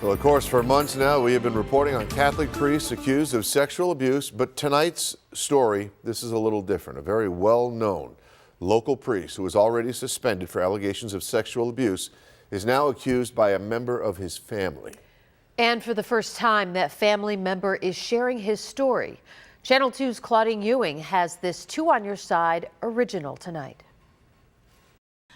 Well, of course, for months now, we have been reporting on Catholic priests accused of sexual abuse, but tonight's story, this is a little different. A very well-known local priest who was already suspended for allegations of sexual abuse is now accused by a member of his family. And for the first time, that family member is sharing his story. Channel 2's Claudine Ewing has this Two on Your Side original tonight.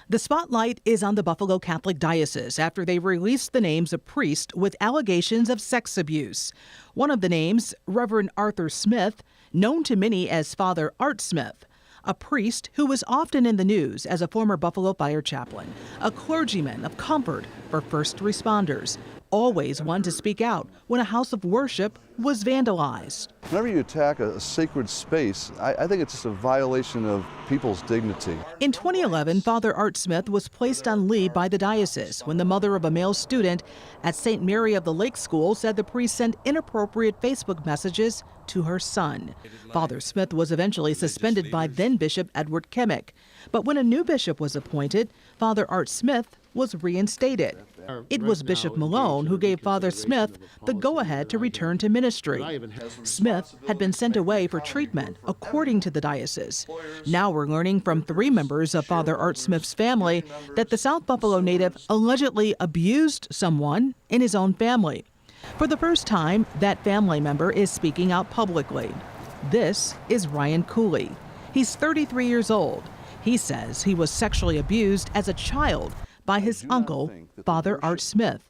The spotlight is on the Buffalo Catholic Diocese after they released the names of priests with allegations of sex abuse. One of the names, Reverend Arthur Smith, known to many as Father Art Smith, a priest who was often in the news as a former Buffalo fire chaplain, a clergyman of comfort for first responders, always one to speak out when a house of worship was vandalized. Whenever you attack a sacred space, I think it's just a violation of people's dignity. In 2011, Father Art Smith was placed on leave by the diocese when the mother of a male student at St. Mary of the Lake School said the priest sent inappropriate Facebook messages to her son. Father Smith was eventually suspended by then Bishop Edward Kimmick. But when a new bishop was appointed, Father Art Smith was reinstated. It was Bishop Malone who gave Father Smith the go-ahead to return to ministry. Smith had been sent away for treatment, according to the diocese. Now we're learning from 3 members of Father Art Smith's family that the South Buffalo native allegedly abused someone in his own family. For the first time, that family member is speaking out publicly. This is Ryan Cooley. He's 33 years old. He says he was sexually abused as a child by his uncle, Father Art Smith,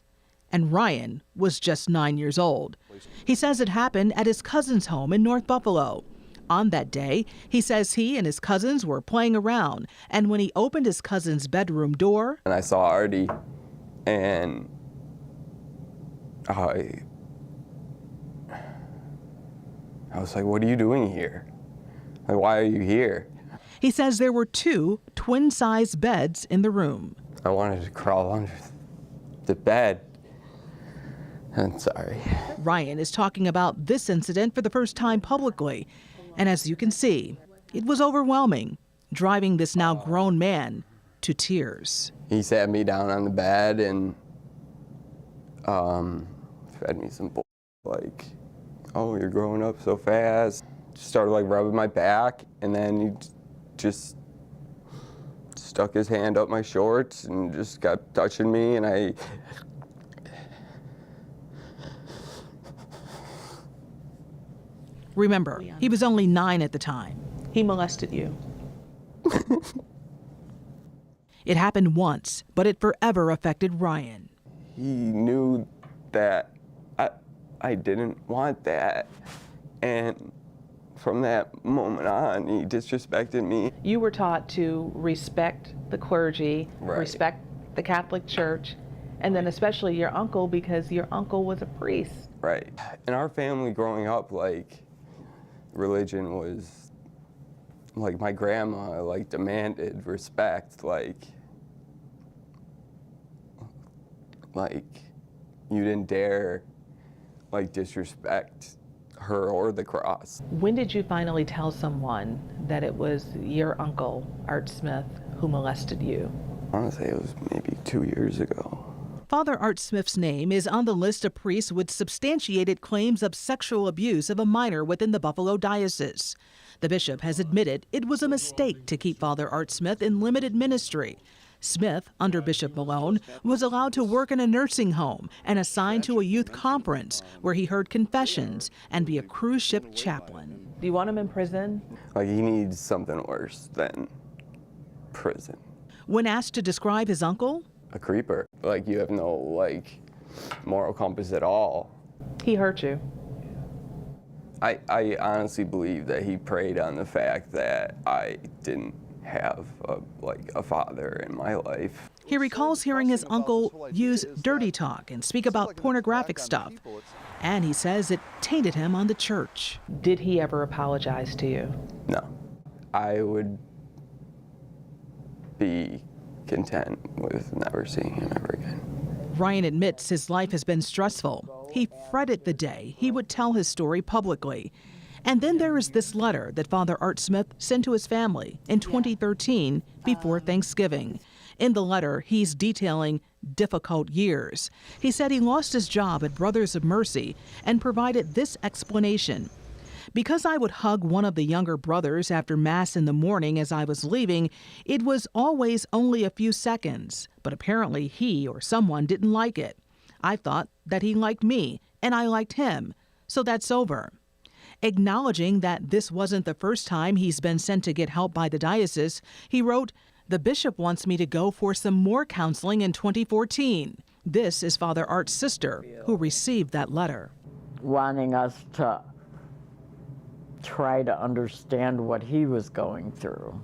and Ryan was just 9 years old. He says it happened at his cousin's home in North Buffalo. On that day, he says he and his cousins were playing around, and when he opened his cousin's bedroom door, and I saw Artie, and I was like, what are you doing here? Like, why are you here? He says there were 2 twin-size beds in the room. I wanted to crawl under the bed. I'm sorry. Ryan is talking about this incident for the first time publicly. And as you can see, it was overwhelming, driving this now grown man to tears. He sat me down on the bed and fed me some like, oh, you're growing up so fast. Started like rubbing my back, and then he just stuck his hand up my shorts and just got touching me, and I Remember, he was only 9 at the time. He molested you. It happened once, but it forever affected Ryan. He knew that I didn't want that, and from that moment on, he disrespected me. You were taught to respect the clergy, Right. respect the Catholic Church, and then especially your uncle, because your uncle was a priest. Right. In our family growing up, like, religion was, like, my grandma, like, demanded respect, like, you didn't dare, like, disrespect her or the cross. When did you finally tell someone that it was your uncle, Art Smith, who molested you? I want to say it was maybe 2 years ago. Father Art Smith's name is on the list of priests with substantiated claims of sexual abuse of a minor within the Buffalo Diocese. The bishop has admitted it was a mistake to keep Father Art Smith in limited ministry. Smith, under Bishop Malone, was allowed to work in a nursing home and assigned to a youth conference where he heard confessions and be a cruise ship chaplain. Do you want him in prison? Like, he needs something worse than prison. When asked to describe his uncle, A creeper. Like, you have no, like, moral compass at all. He hurt you. I honestly believe that he preyed on the fact that I didn't have a father in my life. he recalls hearing his uncle use dirty talk and speak about pornographic stuff. And he says it tainted him on the church. Did he ever apologize to you? No. I would be content with never seeing him ever again. Ryan admits his life has been stressful. He fretted the day he would tell his story publicly. And then there is this letter that Father Art Smith sent to his family in 2013 before Thanksgiving. In the letter, he's detailing difficult years. He said he lost his job at Brothers of Mercy and provided this explanation. Because I would hug one of the younger brothers after Mass in the morning as I was leaving, it was always only a few seconds, but apparently he or someone didn't like it. I thought that he liked me, and I liked him, so that's over. Acknowledging that this wasn't the first time he's been sent to get help by the diocese, he wrote, "The bishop wants me to go for some more counseling in 2014. This is Father Art's sister, who received that letter. Wanting us to try to understand what he was going through.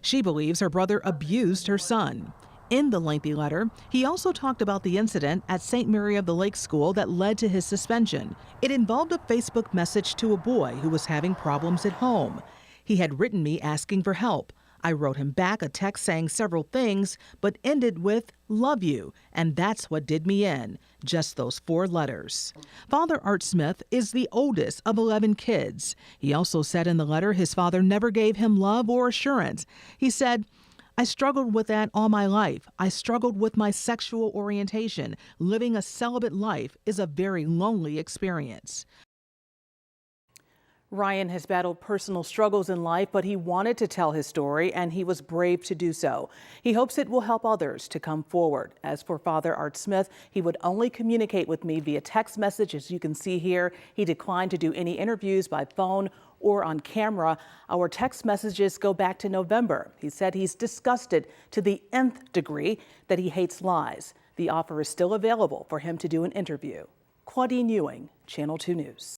She believes her brother abused her son. In the lengthy letter, he also talked about the incident at St. Mary of the Lake School that led to his suspension. It involved a Facebook message to a boy who was having problems at home. He had written me asking for help. I wrote him back a text saying several things, but ended with, "Love you," and that's what did me in. Just those 4 letters. Father Art Smith is the oldest of 11 kids. He also said in the letter his father never gave him love or assurance. He said, "I struggled with that all my life. I struggled with my sexual orientation. Living a celibate life is a very lonely experience." Ryan has battled personal struggles in life, but he wanted to tell his story, and he was brave to do so. He hopes it will help others to come forward. As for Father Art Smith, he would only communicate with me via text message. As you can see here, he declined to do any interviews by phone or on camera. Our text messages go back to November. He said he's disgusted to the nth degree that he hates lies. The offer is still available for him to do an interview. Claudine Ewing, Channel 2 News.